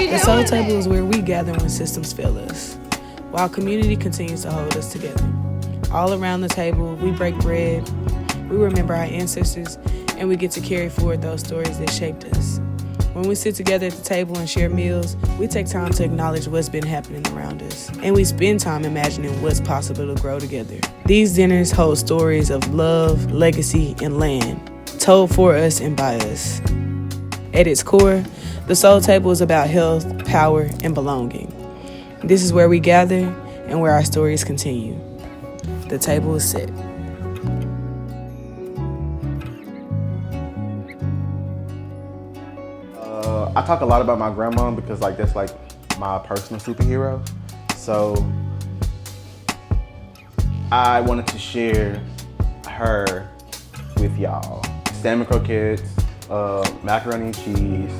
The Soul Table is where we gather when systems fail us, while community continues to hold us together. All around the table, we break bread, we remember our ancestors, and we get to carry forward those stories that shaped us. When we sit together at the table and share meals, we take time to acknowledge what's been happening around us. And we spend time imagining what's possible to grow together. These dinners hold stories of love, legacy, and land, told for us and by us. At its core, the Soul Table is about health, power, and belonging. This is where we gather and where our stories continue. The table is set. I talk a lot about my grandma because that's like my personal superhero. So I wanted to share her with y'all. Salmon croquettes, macaroni and cheese.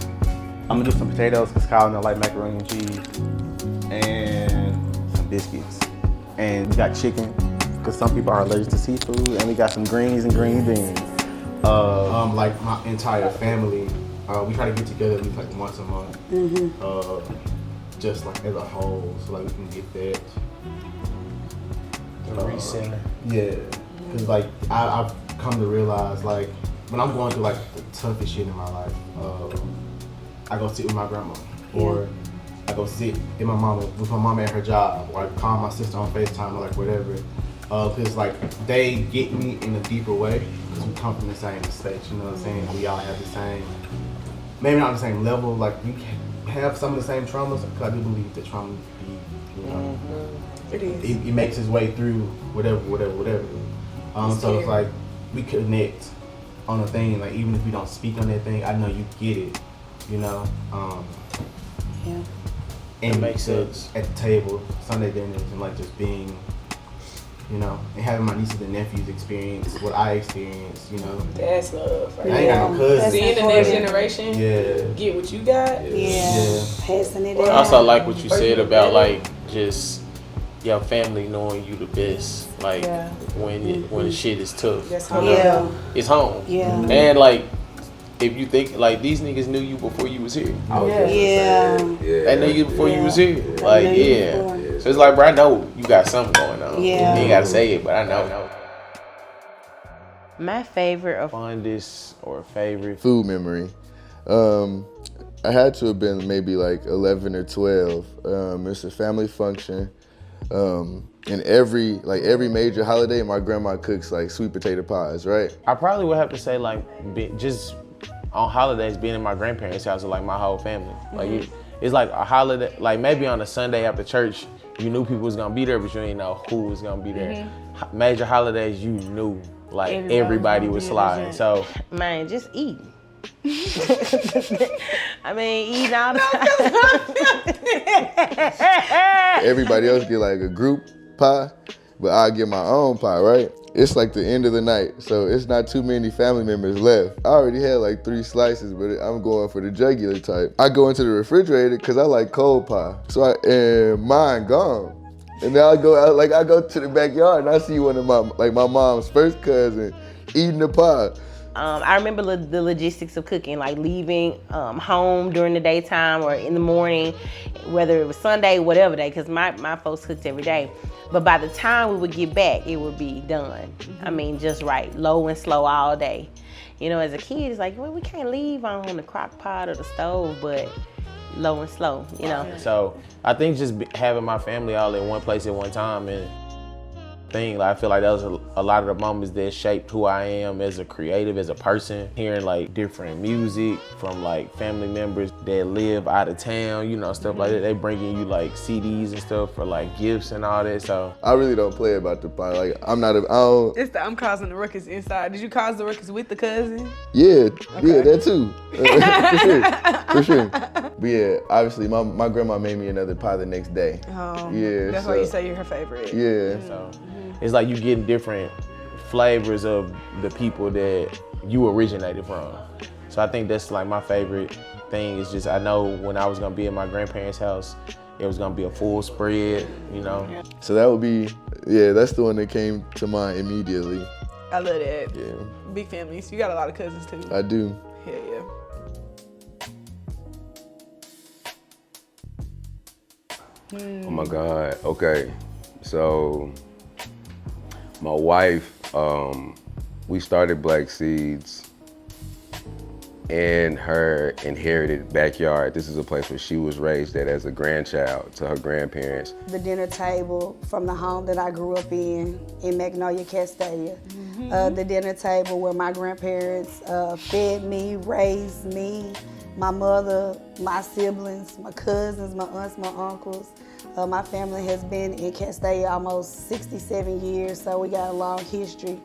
I'm gonna do some potatoes because Kylon don't like macaroni and cheese, and some biscuits. And we got chicken because some people are allergic to seafood, and we got some greens and green beans. Like my entire family. We try to get together at least like once a month, just like as a whole, so like we can get that. Recenter. Yeah, because like I've come to realize like when I'm going through like the toughest shit in my life, I go sit with my grandma, or I go sit with my mama at her job, or I call my sister on FaceTime or like whatever, because like they get me in a deeper way because we come from the same space, you know what I'm saying? We all have the same. Maybe not the same level, like we have some of the same traumas, because I do believe that trauma, It is. It makes its way through whatever. So it's like we connect on a thing, like even if we don't speak on that thing, I know you get it, you know. Yeah. And it makes sense. At the table, Sunday dinners, and like just being, you know, and having my nieces and nephews experience what I experienced, you know. That's love. Right? I ain't got no cousins. Seeing the next generation get what you got. Yeah. Passing it I also like what you said about like just your family knowing you the best. Like when the shit is tough. That's home. It's home. Yeah. And like if you think like these niggas knew you before you was here. They knew you before you was here. Like So it's like, bro, I know you got something going on. Yeah. You ain't gotta say it, but I know. My favorite fondest or favorite food memory. I had to have been maybe like 11 or 12. It's a family function. And every major holiday, my grandma cooks like sweet potato pies, right? I probably would have to say like just on holidays being in my grandparents' house with like my whole family. Like it's like a holiday, like maybe on a Sunday after church, you knew people was gonna be there, but you didn't know who was gonna be there. Major holidays, you knew like everybody was sliding. So man, just eat. I mean, eating all the time. Everybody else get like a group pie, but I get my own pie, right? It's like the end of the night, so it's not too many family members left. I already had like 3 slices, but I'm going for the jugular type. I go into the refrigerator because I like cold pie, and mine gone. And then I go to the backyard and I see one of my mom's first cousin eating the pie. I remember the logistics of cooking, like leaving home during the daytime or in the morning, whether it was Sunday, whatever day, because my folks cooked every day. But by the time we would get back, it would be done. I mean, just right, low and slow all day. You know, as a kid, it's like, well, we can't leave on the crock pot or the stove, but low and slow, you know. So I think just having my family all in one place at one time and thing, like I feel like that was a lot of the moments that shaped who I am as a creative, as a person. Hearing like different music from like family members that live out of town, you know, stuff like that. They bringing you like CDs and stuff for like gifts and all that. So I really don't play about the pie. Like It's the I'm causing the ruckus inside. Did you cause the ruckus with the cousin? Yeah, that too. For sure. But yeah, obviously my grandma made me another pie the next day. Oh, yeah. That's why you say you're her favorite. Yeah. So it's like you getting different flavors of the people that you originated from. So I think that's like my favorite thing. Is just I know when I was gonna be at my grandparents' house, it was gonna be a full spread, you know. So that would be, that's the one that came to mind immediately. I love that. Yeah. Big families. You got a lot of cousins too. I do. Hell yeah. Oh my God. Okay. So my wife, we started Black Seeds in her inherited backyard. This is a place where she was raised at as a grandchild to her grandparents. The dinner table from the home that I grew up in Magnolia, Castella. The dinner table where my grandparents fed me, raised me, my mother, my siblings, my cousins, my aunts, my uncles. My family has been in Castella almost 67 years, so we got a long history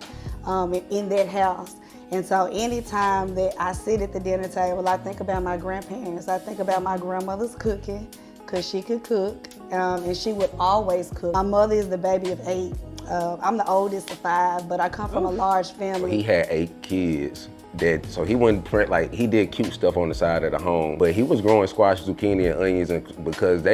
in that house. And so anytime that I sit at the dinner table, I think about my grandparents. I think about my grandmother's cooking, because she could cook, and she would always cook. My mother is the baby of 8. I'm the oldest of 5, but I come from a large family. He had 8 kids. So he wouldn't print, like, he did cute stuff on the side of the home, but he was growing squash, zucchini, and onions because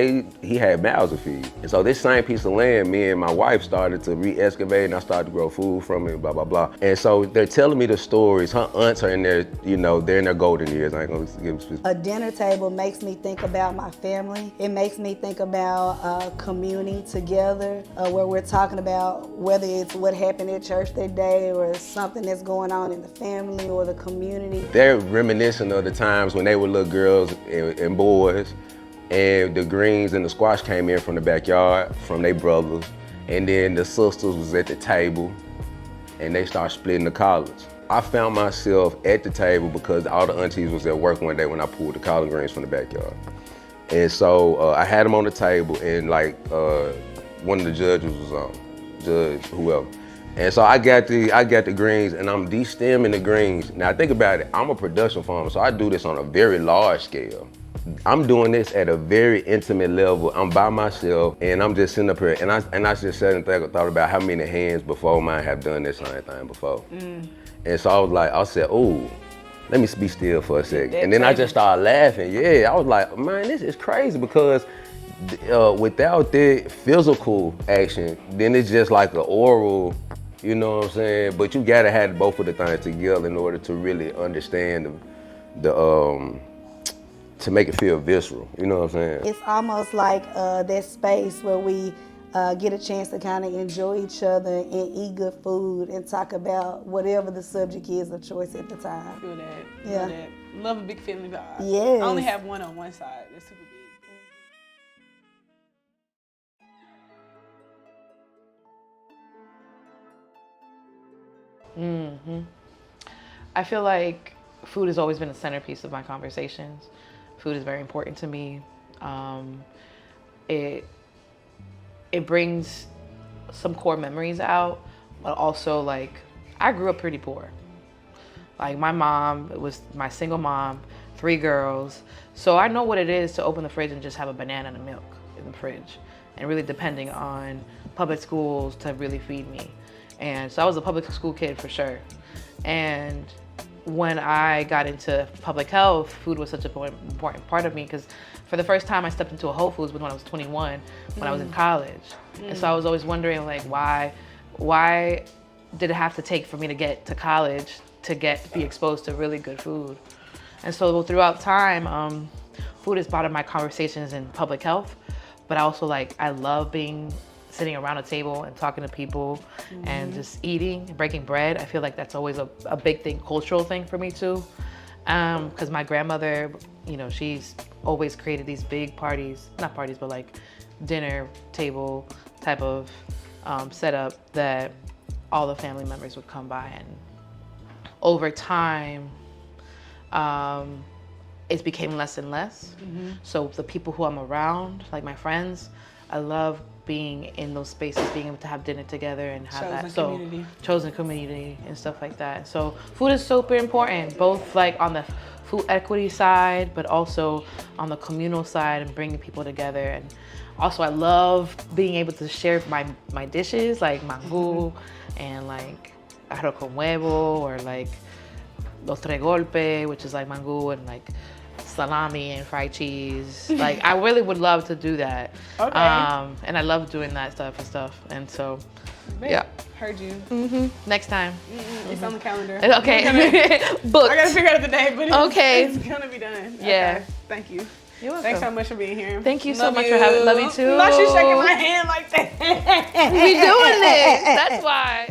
he had mouths to feed. And so this same piece of land, me and my wife started to re-excavate, and I started to grow food from it, blah, blah, blah. And so they're telling me the stories. Her aunts are in their, they're in their golden years. I ain't gonna give them. A dinner table makes me think about my family. It makes me think about communing together, where we're talking about whether it's what happened at church that day or something that's going on in the family or the community. They're reminiscent of the times when they were little girls and boys, and the greens and the squash came in from the backyard from their brothers, and then the sisters was at the table, and they started splitting the collards. I found myself at the table because all the aunties was at work one day when I pulled the collard greens from the backyard. And so I had them on the table, and like one of the judges was on, judge whoever. And so I got the greens, and I'm de-stemming the greens. Now think about it, I'm a production farmer, so I do this on a very large scale. I'm doing this at a very intimate level. I'm by myself, and I'm just sitting up here, and I just sat and thought about how many hands before mine have done this kind of thing before. And so I said, oh, let me be still for a second. And then I just started laughing. Yeah, I was like, man, this is crazy, because without the physical action, then it's just like an oral, you know what I'm saying? But you gotta have both of the things together in order to really understand to make it feel visceral, you know what I'm saying? It's almost like that space where we get a chance to kind of enjoy each other and eat good food and talk about whatever the subject is of choice at the time. Feel that. Yeah. Feel that. Love a big family vibe. Yes. I only have one on one side. That's super big. I feel like food has always been a centerpiece of my conversations. Food is very important to me. It brings some core memories out, but also like I grew up pretty poor. Like my mom was my single mom, 3 girls. So I know what it is to open the fridge and just have a banana and a milk in the fridge, and really depending on public schools to really feed me. And so I was a public school kid for sure. And when I got into public health, food was such an important part of me, because for the first time I stepped into a Whole Foods when I was 21, when I was in college. And so I was always wondering, like, why did it have to take for me to get to college to be exposed to really good food? And so throughout time, food is part of my conversations in public health, but I love sitting around a table and talking to people and just eating, breaking bread. I feel like that's always a big thing, cultural thing for me too. Because my grandmother, she's always created these big parties, not parties, but like dinner table type of setup that all the family members would come by. And over time, it became less and less. So the people who I'm around, like my friends, I love being in those spaces, being able to have dinner together and have chosen community and stuff like that. So food is super important, both like on the food equity side, but also on the communal side and bringing people together. And also I love being able to share my dishes, like mango and like arroz con huevo, or like los tres golpes, which is like mango and like salami and fried cheese. Like I really would love to do that. Okay. And I love doing that stuff. And so, yeah. Heard you. Next time. It's on the calendar. Okay. Booked. I gotta figure out the day, but okay. It's gonna be done. Yeah. Okay. Thank you. You're welcome. Thanks so much for being here. Thank you so Love much for having. Love you too. Not you shaking my hand like that. We doing this. That's why.